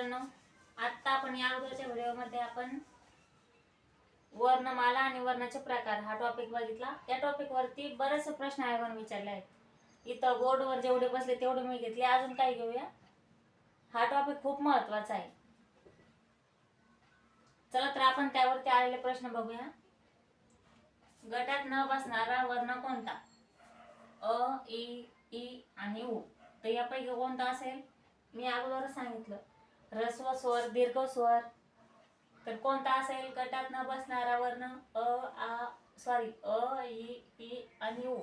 मित्रांनो, आता आपण या अगोदरच्या व्हिडिओमध्ये आपण वर्णमाला आणि वर्णाचे प्रकार हा टॉपिक बघितला. त्या टॉपिक वरती बरेचसे प्रश्न आयोगाने विचारले आहेत. इथं बोर्डवर जेवढे बसले तेवढे मी घेतले. अजून काय घेऊया? हा टॉपिक खूप महत्त्वाचा आहे. चला तर आपण त्यावरती आलेले प्रश्न बघूया. गटात न बसणारा वर्ण कोणता? अ, ई आणि उ. तर यापैकी कोणता असेल? मी अगोदरच सांगितलं, ऱ्हस्व स्वर, दीर्घ स्वर. तर कोणता असेल गटात न बसणारा वर्ण? अ, ई आणि उ.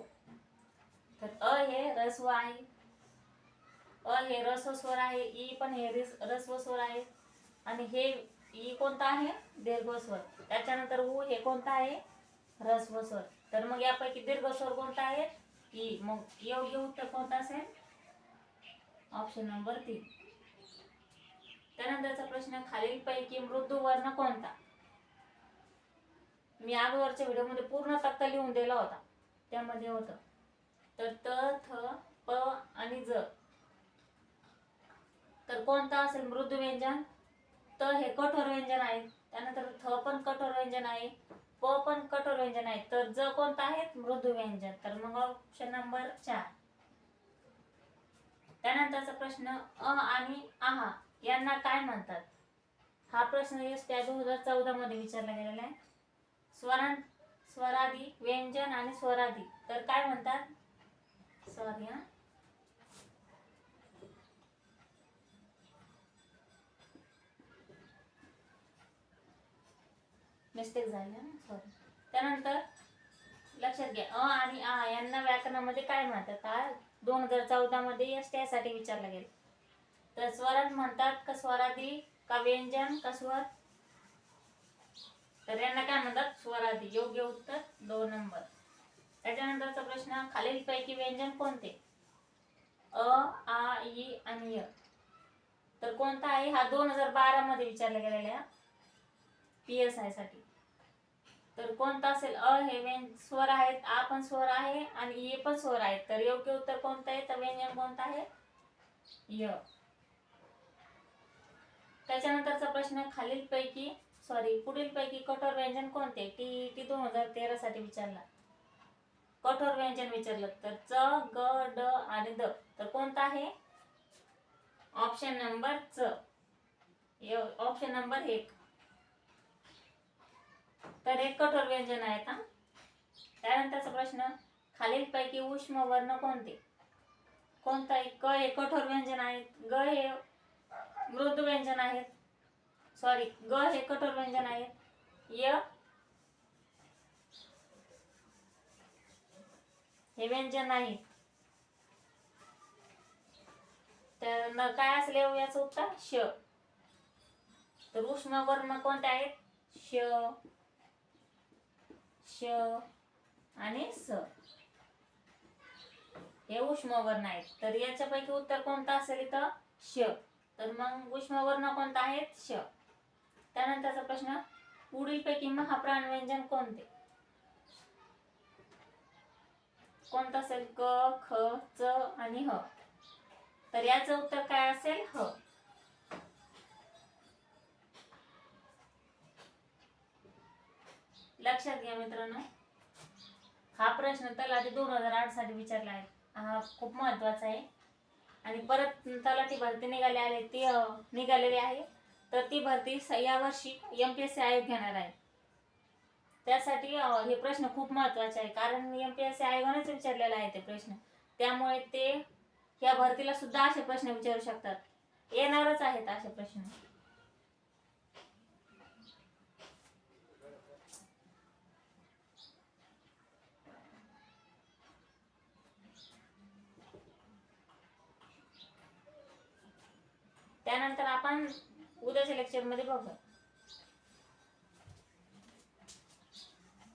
तर अ हे ऱ्हस्व आहे, अ हे ऱ्हस्व स्वर आहे, ई पण हे ऱ्हस्व स्वर आहे, आणि हे ई कोणता आहे? दीर्घ स्वर. त्याच्यानंतर उ हे कोणता आहे? ऱ्हस्व स्वर. तर मग यापैकी दीर्घ स्वर कोणता आहे? ई. मग योग्य उत्तर कोणतं असेल? Option number 3. त्यानंतरचा प्रश्न, खालीलपैकी मृदू वर्ण कोणता? मी अगोदरच्या व्हिडिओमध्ये पूर्ण तक्ता लिहून दिला होता. त्यामध्ये होतं तर त, थ, प आणि ज. तर कोणता असेल मृदू व्यंजन? त हे कठोर व्यंजन आहे, त्यानंतर थ पण कठोर व्यंजन आहे, प पण कठोर व्यंजन आहे, तर ज कोणता आहे? मृदू व्यंजन. तर मग ऑप्शन नंबर 4. त्यानंतरचा प्रश्न, अ आणि आहा यांना काय म्हणतात? हा प्रश्न एसट्या 2014 मध्ये विचारला गेलेला आहे. स्वरादी, व्यंजन आणि स्वरादी. तर काय म्हणतात? सॉरी हा, मिस्टेक झाली ना, सॉरी. त्यानंतर लक्षात घ्या, अ आणि आ यांना व्याकरणामध्ये काय म्हणतात? हा 2014 मध्ये एसट्या साठी विचारला गेला. तर स्वरात म्हणतात का स्वरादी, का व्यंजन, का स्वर? तर यांना काय म्हणतात? स्वरादी. योग्य उत्तर 2 नंबर. त्याच्यानंतरचा प्रश्न, खालीलपैकी व्यंजन कोणते? अ, आ, ई आणि य. तर कोणता आहे? हा 2012 मध्ये विचारला गेलेला आहे PSI साठी. तर कोणता असेल? अ हे स्वर आहेत, आ पण स्वर आहे आणि ई पण स्वर आहे. तर योग्य उत्तर कोणतं आहे? तर व्यंजन कोणतं आहे? य. त्याच्यानंतरचा प्रश्न, पुढीलपैकी कठोर व्यंजन कोणते? TET 2013 साठी विचारला. कठोर व्यंजन विचारलं तर च, ग, ड आणि द. तर कोणता आहे? ऑप्शन नंबर च. Option number 1. तर एक कठोर व्यंजन आहेत हा. त्यानंतरचा प्रश्न, खालीलपैकी उष्म वर्ण कोणते? कोणता आहे? क हे कठोर व्यंजन आहेत, ग हे मृदू व्यंजन आहेत, सॉरी ग हे कठोर व्यंजन आहेत, य हे व्यंजन नाही. तर काय असेल याचं उत्तर? श. तर उष्म वर्ण कोणते आहेत? श, श आणि स हे उष्म वर्ण आहेत. तर याच्यापैकी उत्तर कोणतं असेल इथं? श. तर मग उष्म वर्ण कोणता आहे? श. त्यानंतरचा प्रश्न, पुढीलपैकी महाप्राण व्यंजन कोणते? कोणतं असेल? क, ख, च आणि ह. तर याचं उत्तर काय असेल? ह. लक्षात घ्या मित्रांनो, हा प्रश्न तलाठी 2008 साठी विचारला आहे. हा खूप महत्वाचा आहे. आणि परत तलाठी भरती निघालेली आहे. तर ती भरती या वर्षी MPSC आयोग घेणार आहे. त्यासाठी हे प्रश्न खूप महत्वाचे आहे, कारण MPSC आयोगानेच विचारलेला आहे ते प्रश्न. त्यामुळे ते या भरतीला सुद्धा असे प्रश्न विचारू शकतात, येणारच आहेत असे प्रश्न. त्यानंतर आपण उद्याच्या लेक्चर मध्ये बघू.